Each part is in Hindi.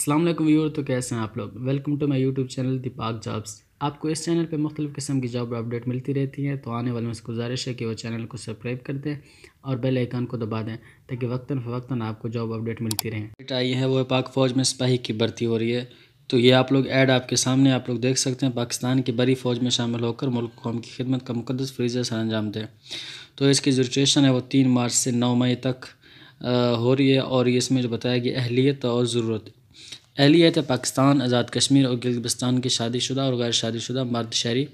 अस्सलाम वालेकुम व्यूअर, तो कैसे हैं आप लोग। Welcome to my YouTube channel Deepak jobs. आपको इस चैनल पे मुख्तलिफ़ किस्म की जॉब अपडेट मिलती रहती है, तो आने वालों में से गुजारिश है कि वो चैनल को सब्सक्राइब कर दें और बेल आइकन को दबा दें ताकि वक्तन फ़वक्तन आपको जॉब अपडेट मिलती रहें। आई है वो पाक फ़ौज में सिपाही की भर्ती हो रही है। तो ये आप लोग ऐड आपके सामने आप लोग देख सकते हैं। पाकिस्तान की बड़ी फ़ौज में शामिल होकर मुल्क कौम की खिदमत का मुक़द्दस फ़रीज़ा सर अंजाम दें। तो इसकी जो रजिस्ट्रेशन है वो 3 मार्च से 9 मई तक हो रही है। और ये इसमें जो बताया गया अहलियत और ज़रूरत अहलियत है पाकिस्तान, आज़ाद कश्मीर और गिलगिस्तान के शादीशुदा और गैर शादीशुदा मर्द शहरी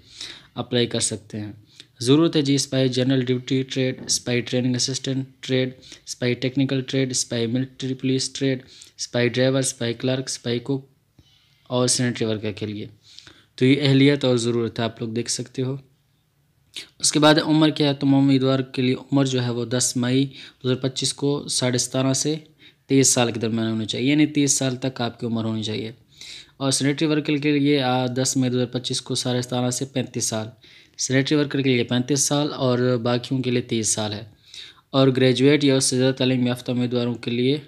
अप्लाई कर सकते हैं। ज़रूरत है जी सिपाही जनरल ड्यूटी ट्रेड, सिपाही ट्रेनिंग असिस्टेंट ट्रेड, सिपाही टेक्निकल ट्रेड, सिपाही मिलिट्री पुलिस ट्रेड, सिपाही ड्राइवर, सिपाही क्लर्क, सिपाही कुक और सैनिटरी वर्कर के लिए। तो ये अहलियत और ज़रूरत है, आप लोग देख सकते हो। उसके बाद उम्र क्या है, तो उम्मीदवार के लिए उम्र जो है वो 10 मई 2025 को 17.5 से 23 साल के दरम्यान होनी चाहिए, यानी 30 साल तक आपकी उम्र होनी चाहिए। और सैनिटरी वर्कर के लिए 10 मई 2025 को 17.5 से 35 साल, सैनिटरी वर्कर के लिए 35 साल और बाकियों के लिए 30 साल है। और ग्रेजुएट या उससे ज़्यादा तालीम याफ्ता उम्मीदवारों के लिए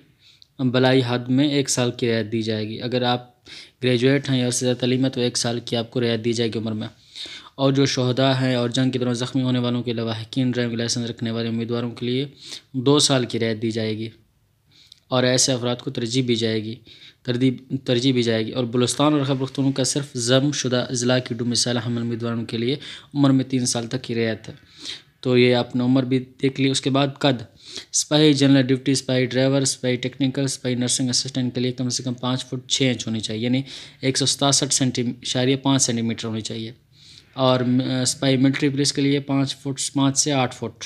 बलाई हद में 1 साल की रियायत दी जाएगी। अगर आप ग्रेजुएट हैं या उससे ज़्यादा तालीम है तो 1 साल की आपको रियायत दी जाएगी उम्र में। और जो शहदा हैं और जंग के दौरान ज़ख्मी होने वालों के अलावा हकीम ड्राइविंग लाइसेंस रखने वाले उम्मीदवारों के लिए 2 साल की रियायत दी जाएगी और ऐसे अफराद को तरजीह भी जाएगी। और बलूचिस्तान और खैबर पख्तूनख्वा का सिर्फ ज़म्मशुदा अज़ला की डोमिसाइल हमल उम्मीदवारों के लिए उम्र में 3 साल तक की रियायत है। तो ये आपने उम्र भी देख ली। उसके बाद कद सिपाही जनरल ड्यूटी, सिपाही ड्राइवर, सिपाही टेक्निकल, सिपाही नर्सिंग असिस्टेंट के लिए कम से कम 5 फुट 6 इंच होनी चाहिए, यानी 167.5 सेंटीमीटर होनी चाहिए। और सिपाही मिलिट्री पुलिस के लिए 5 से 8 फुट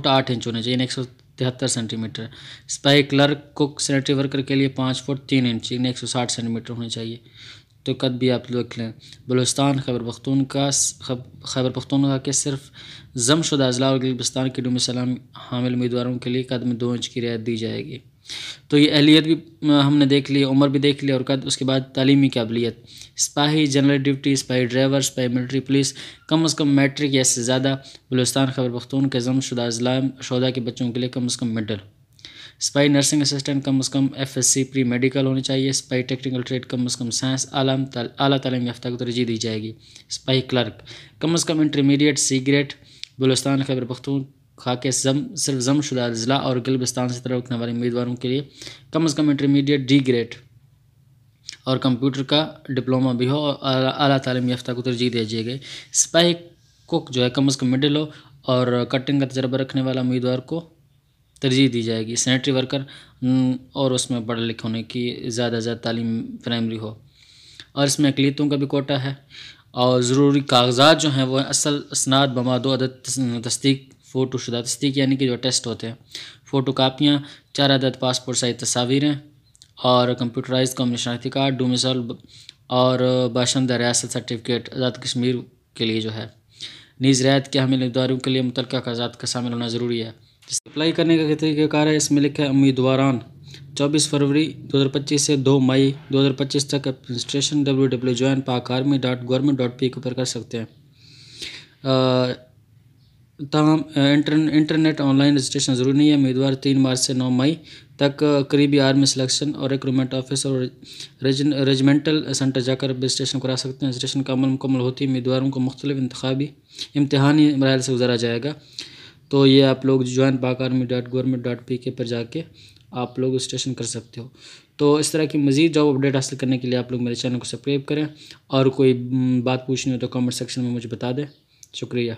8 इंच होने चाहिए, 173 सेंटीमीटर। सिपाही क्लर्क कुक सैनिटरी वर्कर के लिए 5 फुट 3 इंच, 160 सेंटीमीटर होने चाहिए। तो कद भी आप देख लें। बलूचिस्तान खैबर पख्तूनख्वा के सिर्फ ज़म्मशुदा अज़ला और गिलगिस्तान के डोमिसाइल हामिल उम्मीदवारों के लिए कद में 2 इंच की रियायत दी जाएगी। तो ये अहलियत भी हमने देख ली, उम्र भी देख ली और कद। उसके बाद तालीमी काबिलियत सिपाही जनरल ड्यूटी, सिपाही ड्राइवर, सिपाही मिलिट्री पुलिस कम से कम मैट्रिक या इससे ज़्यादा। बलूचिस्तान खैबर पख्तूनख्वा के ज़म्मशुदा अज़ला शहदा के बच्चों के लिए कम से कम मिडल। सिपाही नर्सिंग असिस्टेंट कम से कम FSC प्री मेडिकल होनी चाहिए। सिपाही टेक्निकल ट्रेड कम से कम साइंस आला तालीम याफ्ता को तरजीह दी जाएगी। सिपाही क्लर्क कम से कम intermediate C grade. Balochistan Khyber Pakhtunkhwa के सिर्फ ज़म्मशुदा अज़ला और गिलगिस्तान से तरह रखने वाले उम्मीदवारों के लिए कम से कम इंटरमीडिएट D ग्रेड और कंप्यूटर का डिप्लोमा भी हो और आला तालीम याफ्ता को तरजीह दी जाएगी। सिपाही कुक जो है कम से कम मिडिल हो और कटिंग का तजर्बा रखने वाला उम्मीदवार को तरजीह दी जाएगी। सैनिटरी वर्कर और उसमें पढ़े लिखे होने की ज़्यादा से ज़्यादा तालीम प्राइमरी हो। और इसमें अक़लियतों का भी कोटा है। और ज़रूरी कागजात जो हैं वो असल इसनाद बमादो अदद तस्दीक फ़ोटोशुदा तस्दीक, यानी कि जो टेस्ट होते हैं, फ़ोटो कापियाँ, 4 अदद पासपोर्ट साइज़ तस्वीरें और कंप्यूटराइज कौमी शनाख्ती कार्ड, डोमिसाइल और बाशिंदा रियासत सर्टिफिकेट आज़ाद कश्मीर के लिए जो है। नीज़ रियायत के हामिल उम्मीदवारों के लिए मुतल्लिक़ा कागजात का शामिल होना ज़रूरी है। अप्लाई करने का तरीक़ाकार है, इसमें लिखा है उम्मीदवारान 24 फरवरी 2025 से 2 मई 2025 तक रजिस्ट्रेशन www.joinpakarmy.government.pa के ऊपर कर सकते हैं। तमाम इंटरनेट ऑनलाइन रजिस्ट्रेशन ज़रूरी नहीं है। उम्मीदवार 3 मार्च से 9 मई तक करीबी आर्मी सिलेक्शन और रिक्रूटमेंट ऑफिस और रेजिमेंटल सेंटर जाकर रजिस्ट्रेशन करा सकते हैं। रजिस्ट्रेशन का अमल मुकम्मल होती है उम्मीदवारों को मुख्तलिफ इंतखाबी इम्तहानी मराहल से गुजारा जाएगा। तो ये आप लोग joinpakarmy.government.pa पर जाके आप लोग रजिस्ट्रेशन कर सकते हो। तो इस तरह की मज़ीद जॉब अपडेट हासिल करने के लिए आप लोग मेरे चैनल को सब्सक्राइब करें और कोई बात पूछनी हो तो कमेंट सेक्शन में मुझे बता दें। शुक्रिया।